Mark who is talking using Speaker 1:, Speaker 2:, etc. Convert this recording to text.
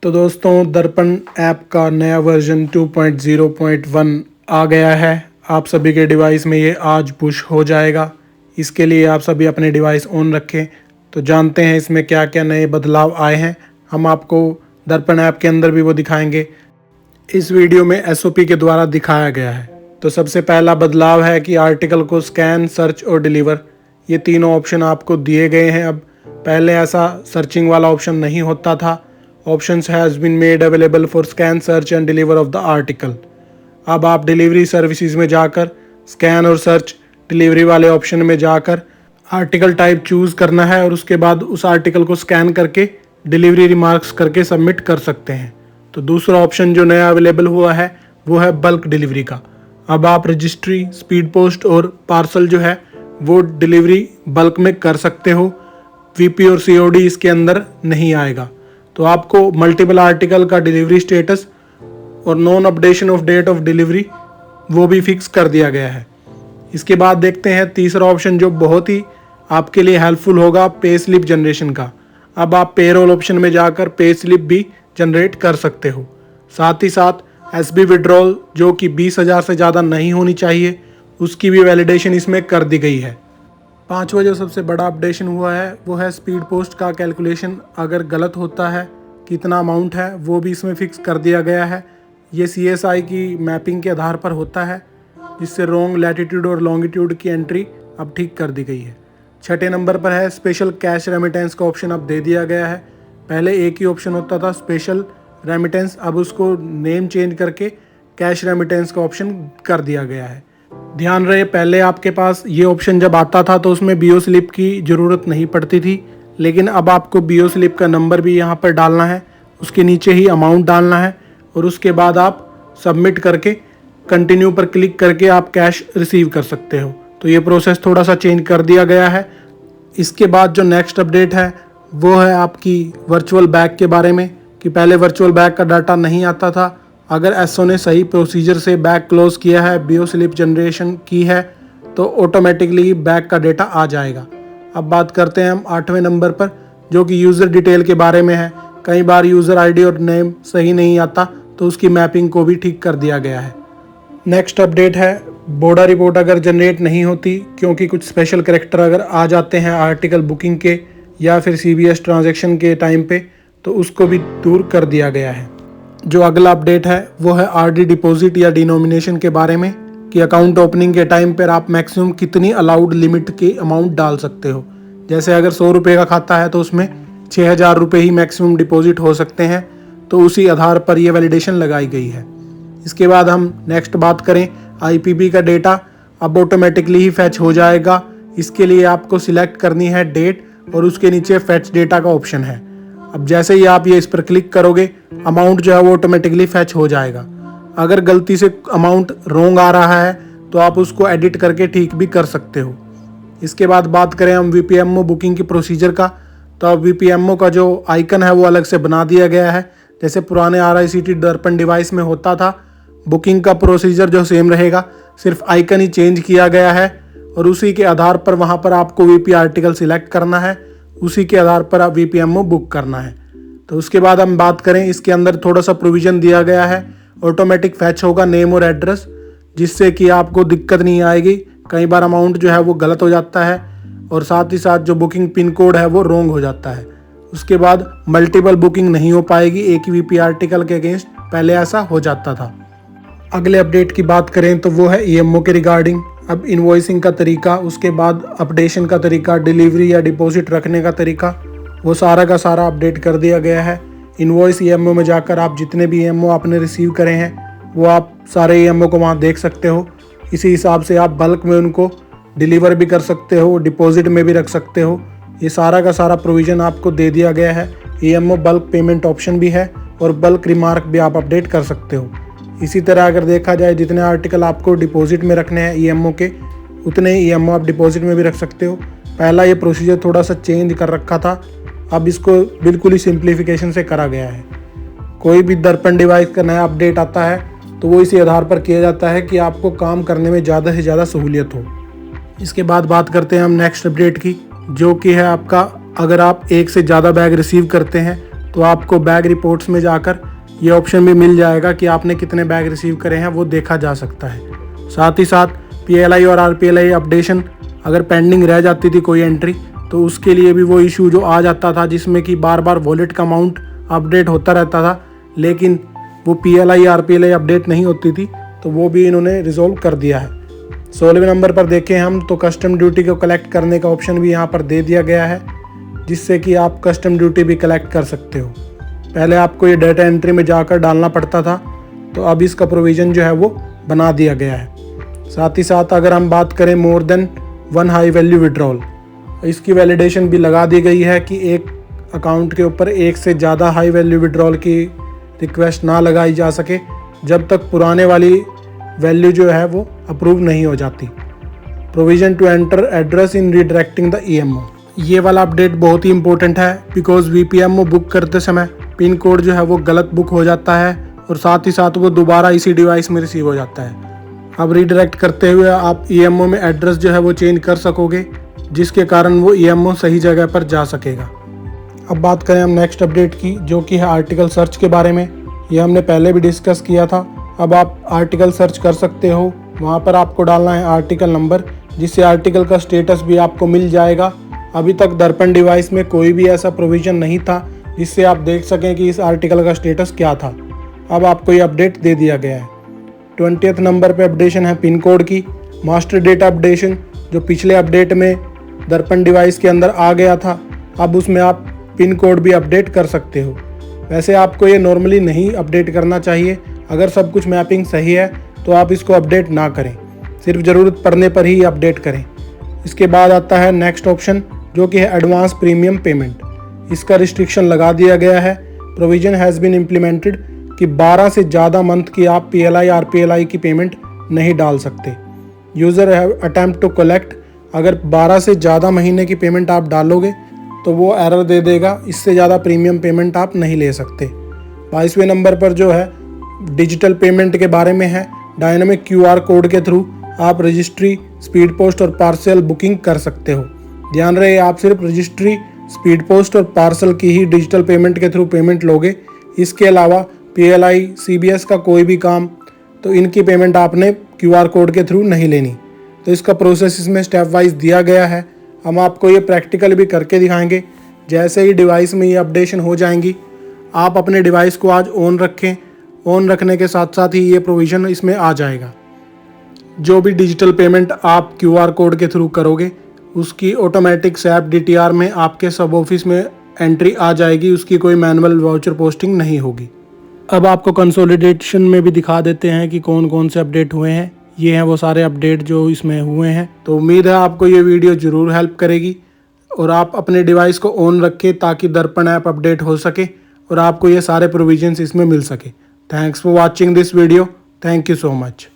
Speaker 1: तो दोस्तों दर्पण ऐप का नया वर्जन 2.0.1 आ गया है। आप सभी के डिवाइस में ये आज पुश हो जाएगा। इसके लिए आप सभी अपने डिवाइस ऑन रखें। तो जानते हैं इसमें क्या क्या नए बदलाव आए हैं। हम आपको दर्पण ऐप के अंदर भी वो दिखाएंगे। इस वीडियो में एसओपी के द्वारा दिखाया गया है। तो सबसे पहला बदलाव है कि आर्टिकल को स्कैन, सर्च और डिलीवर, ये तीनों ऑप्शन आपको दिए गए हैं। अब पहले ऐसा सर्चिंग वाला ऑप्शन नहीं होता था। Options has been made available for scan, search and deliver of the article. अब आप डिलीवरी सर्विसेज में जाकर स्कैन और सर्च डिलीवरी वाले ऑप्शन में जाकर आर्टिकल टाइप चूज़ करना है और उसके बाद उस आर्टिकल को स्कैन करके डिलीवरी रिमार्क्स करके सबमिट कर सकते हैं। तो दूसरा ऑप्शन जो नया अवेलेबल हुआ है वो है बल्क डिलीवरी का। अब आप रजिस्ट्री, स्पीड पोस्ट और पार्सल जो है वो डिलीवरी बल्क में कर सकते हो। वीपी और सीओडी इसके अंदर नहीं आएगा। तो आपको मल्टीपल आर्टिकल का डिलीवरी स्टेटस और non updation of date of delivery वो भी फिक्स कर दिया गया है। इसके बाद देखते हैं तीसरा ऑप्शन जो बहुत ही आपके लिए हेल्पफुल होगा, पे स्लिप जनरेशन का। अब आप पेरोल ऑप्शन में जाकर पे स्लिप भी जनरेट कर सकते हो। साथ ही साथ एसबी विड्रॉल जो कि 20,000 से ज़्यादा नहीं होनी चाहिए, उसकी भी वैलिडेशन इसमें कर दी गई है। पांचवा जो सबसे बड़ा अपडेशन हुआ है वो है स्पीड पोस्ट का कैलकुलेशन। अगर गलत होता है, कितना अमाउंट है वो भी इसमें फिक्स कर दिया गया है। ये CSI की मैपिंग के आधार पर होता है, जिससे रॉन्ग लैटिट्यूड और लॉन्गिट्यूड की एंट्री अब ठीक कर दी गई है। छठे नंबर पर है स्पेशल कैश रेमिटेंस का ऑप्शन अब दे दिया गया है। पहले एक ही ऑप्शन होता था स्पेशल रेमिटेंस, अब उसको नेम चेंज करके कैश रेमिटेंस का ऑप्शन कर दिया गया है। ध्यान रहे, पहले आपके पास ये ऑप्शन जब आता था तो उसमें बीओ स्लिप की ज़रूरत नहीं पड़ती थी, लेकिन अब आपको बीओ स्लिप का नंबर भी यहाँ पर डालना है, उसके नीचे ही अमाउंट डालना है और उसके बाद आप सबमिट करके कंटिन्यू पर क्लिक करके आप कैश रिसीव कर सकते हो। तो ये प्रोसेस थोड़ा सा चेंज कर दिया गया है। इसके बाद जो नेक्स्ट अपडेट है वो है आपकी वर्चुअल बैग के बारे में, कि पहले वर्चुअल बैग का डाटा नहीं आता था। अगर एसओ ने सही प्रोसीजर से बैग क्लोज किया है, बीओ स्लिप जनरेशन की है, तो ऑटोमेटिकली बैग का डेटा आ जाएगा। अब बात करते हैं हम 8वें नंबर पर, जो कि यूज़र डिटेल के बारे में है। कई बार यूज़र आईडी और नेम सही नहीं आता, तो उसकी मैपिंग को भी ठीक कर दिया गया है। नेक्स्ट अपडेट है बोर्डा रिपोर्ट अगर जनरेट नहीं होती, क्योंकि कुछ स्पेशल कैरेक्टर अगर आ जाते हैं आर्टिकल बुकिंग के या फिर CBS ट्रांजैक्शन के टाइम पे, तो उसको भी दूर कर दिया गया है। जो अगला अपडेट है वो है RD डिपॉजिट या डिनोमिनेशन के बारे में, कि अकाउंट ओपनिंग के टाइम पर आप मैक्सिमम कितनी अलाउड लिमिट की अमाउंट डाल सकते हो। जैसे अगर 100 रुपये का खाता है तो उसमें 6,000 रुपये ही मैक्सिमम डिपॉजिट हो सकते हैं। तो उसी आधार पर यह वैलिडेशन लगाई गई है। इसके बाद हम नेक्स्ट बात करें IPP का डेटा अब ऑटोमेटिकली ही फैच हो जाएगा। इसके लिए आपको सिलेक्ट करनी है डेट और उसके नीचे फैच डेटा का ऑप्शन है। अब जैसे ही आप ये इस पर क्लिक करोगे, अमाउंट जो है वो ऑटोमेटिकली फैच हो जाएगा। अगर गलती से अमाउंट रॉन्ग आ रहा है तो आप उसको एडिट करके ठीक भी कर सकते हो। इसके बाद बात करें हम VPMO बुकिंग की प्रोसीजर का, तो अब VPMO का जो आइकन है वो अलग से बना दिया गया है। जैसे पुराने RICT दर्पण डिवाइस में होता था, बुकिंग का प्रोसीजर जो सेम रहेगा, सिर्फ आइकन ही चेंज किया गया है और उसी के आधार पर वहाँ पर आपको VP आर्टिकल सिलेक्ट करना है, उसी के आधार पर आप VPMO बुक करना है। तो उसके बाद हम बात करें, इसके अंदर थोड़ा सा प्रोविज़न दिया गया है, ऑटोमेटिक फैच होगा नेम और एड्रेस, जिससे कि आपको दिक्कत नहीं आएगी। कई बार अमाउंट जो है वो गलत हो जाता है और साथ ही साथ जो बुकिंग पिन कोड है वो रॉन्ग हो जाता है। उसके बाद मल्टीपल बुकिंग नहीं हो पाएगी एक ही VP आर्टिकल के अगेंस्ट, पहले ऐसा हो जाता था। अगले अपडेट की बात करें तो वो है EMO के रिगार्डिंग। अब इन्वॉइसिंग का तरीका, उसके बाद अपडेशन का तरीका, डिलीवरी या डिपॉजिट रखने का तरीका, वो सारा का सारा अपडेट कर दिया गया है। इन्वॉइस EMO में जाकर आप जितने भी EMO आपने रिसीव करे हैं वो आप सारे EMO को वहाँ देख सकते हो। इसी हिसाब से आप बल्क में उनको डिलीवर भी कर सकते हो, डिपॉजिट में भी रख सकते हो। ये सारा का सारा प्रोविज़न आपको दे दिया गया है। EMO बल्क पेमेंट ऑप्शन भी है और बल्क रिमार्क भी आप अपडेट कर सकते हो। इसी तरह अगर देखा जाए, जितने आर्टिकल आपको डिपॉजिट में रखने हैं EMO के, उतने ही EMO आप डिपॉजिट में भी रख सकते हो। पहला ये प्रोसीजर थोड़ा सा चेंज कर रखा था, अब इसको बिल्कुल ही सिंप्लीफिकेशन से करा गया है। कोई भी दर्पण डिवाइस का नया अपडेट आता है तो वो इसी आधार पर किया जाता है कि आपको काम करने में ज़्यादा से ज़्यादा सहूलियत हो। इसके बाद बात करते हैं हम नेक्स्ट अपडेट की, जो कि है आपका, अगर आप एक से ज़्यादा बैग रिसीव करते हैं तो आपको बैग रिपोर्ट्स में जाकर ये ऑप्शन भी मिल जाएगा कि आपने कितने बैग रिसीव करे हैं, वो देखा जा सकता है। साथ ही साथ PLI और RPLI अपडेशन अगर पेंडिंग रह जाती थी कोई एंट्री, तो उसके लिए भी वो इशू जो आ जाता था जिसमें कि बार बार वॉलेट का अमाउंट अपडेट होता रहता था, लेकिन वो PLI RPLI अपडेट नहीं होती थी, तो वो भी इन्होंने रिजॉल्व कर दिया है। 16वें नंबर पर देखें हम तो कस्टम ड्यूटी को कलेक्ट करने का ऑप्शन भी यहाँ पर दे दिया गया है, जिससे कि आप कस्टम ड्यूटी भी कलेक्ट कर सकते हो। पहले आपको ये डाटा एंट्री में जाकर डालना पड़ता था, तो अब इसका प्रोविज़न जो है वो बना दिया गया है। साथ ही साथ अगर हम बात करें more than 1 high value withdrawal, इसकी वैलिडेशन भी लगा दी गई है कि एक अकाउंट के ऊपर एक से ज़्यादा हाई वैल्यू विड्रॉल की रिक्वेस्ट ना लगाई जा सके जब तक पुराने वाली वैल्यू जो है वो अप्रूव नहीं हो जाती। Provision to enter address in redirecting the EMO, ये वाला अपडेट बहुत ही इंपॉर्टेंट है, बिकॉज VPMO बुक करते समय पिन कोड जो है वो गलत बुक हो जाता है और साथ ही साथ वो दोबारा इसी डिवाइस में रिसीव हो जाता है। अब रीडायरेक्ट करते हुए आप EMO में एड्रेस जो है वो चेंज कर सकोगे, जिसके कारण वो EMO सही जगह पर जा सकेगा। अब बात करें हम नेक्स्ट अपडेट की, जो कि है आर्टिकल सर्च के बारे में। ये हमने पहले भी डिस्कस किया था। अब आप आर्टिकल सर्च कर सकते हो, वहाँ पर आपको डालना है आर्टिकल नंबर, जिससे आर्टिकल का स्टेटस भी आपको मिल जाएगा। अभी तक दर्पण डिवाइस में कोई भी ऐसा प्रोविज़न नहीं था जिससे आप देख सकें कि इस आर्टिकल का स्टेटस क्या था। अब आपको ये अपडेट दे दिया गया है। 20th नंबर पे अपडेशन है पिन कोड की। मास्टर डेटा अपडेशन जो पिछले अपडेट में दर्पण डिवाइस के अंदर आ गया था, अब उसमें आप पिन कोड भी अपडेट कर सकते हो। वैसे आपको ये नॉर्मली नहीं अपडेट करना चाहिए। अगर सब कुछ मैपिंग सही है तो आप इसको अपडेट ना करें, सिर्फ ज़रूरत पड़ने पर ही अपडेट करें। इसके बाद आता है नेक्स्ट ऑप्शन, जो कि है एडवांस प्रीमियम पेमेंट। इसका रिस्ट्रिक्शन लगा दिया गया है। प्रोविज़न हैज़ बीन इम्प्लीमेंटेड कि 12 से ज़्यादा मंथ की आप PLI RPLI की पेमेंट नहीं डाल सकते। User have attempt to collect, अगर 12 से ज़्यादा महीने की पेमेंट आप डालोगे तो वो एरर दे देगा, इससे ज़्यादा प्रीमियम पेमेंट आप नहीं ले सकते। 22वें नंबर पर जो है डिजिटल पेमेंट के बारे में है। डायनामिक QR कोड के थ्रू आप रजिस्ट्री, स्पीड पोस्ट और पार्सल बुकिंग कर सकते हो। ध्यान रहे, आप सिर्फ रजिस्ट्री, स्पीड पोस्ट और पार्सल की ही डिजिटल पेमेंट के थ्रू पेमेंट लोगे। इसके अलावा PLI CBS का कोई भी काम, तो इनकी पेमेंट आपने QR कोड के थ्रू नहीं लेनी। तो इसका प्रोसेस इसमें स्टेप वाइज दिया गया है। हम आपको ये प्रैक्टिकल भी करके दिखाएंगे। जैसे ही डिवाइस में ये अपडेशन हो जाएंगी, आप अपने डिवाइस को आज ऑन रखें। ऑन रखने के साथ साथ ही ये प्रोविज़न इसमें आ जाएगा। जो भी डिजिटल पेमेंट आप QR कोड के थ्रू करोगे, उसकी ऑटोमेटिक SAP DTR में आपके सब ऑफिस में एंट्री आ जाएगी। उसकी कोई मैनुअल वाउचर पोस्टिंग नहीं होगी। अब आपको कंसोलिडेशन में भी दिखा देते हैं कि कौन कौन से अपडेट हुए हैं। ये हैं वो सारे अपडेट जो इसमें हुए हैं। तो उम्मीद है आपको ये वीडियो ज़रूर हेल्प करेगी और आप अपने डिवाइस को ऑन रखें ताकि दर्पण ऐप अपडेट हो सके और आपको ये सारे प्रोविजंस इसमें मिल सके। Thanks for watching this video. Thank you so much.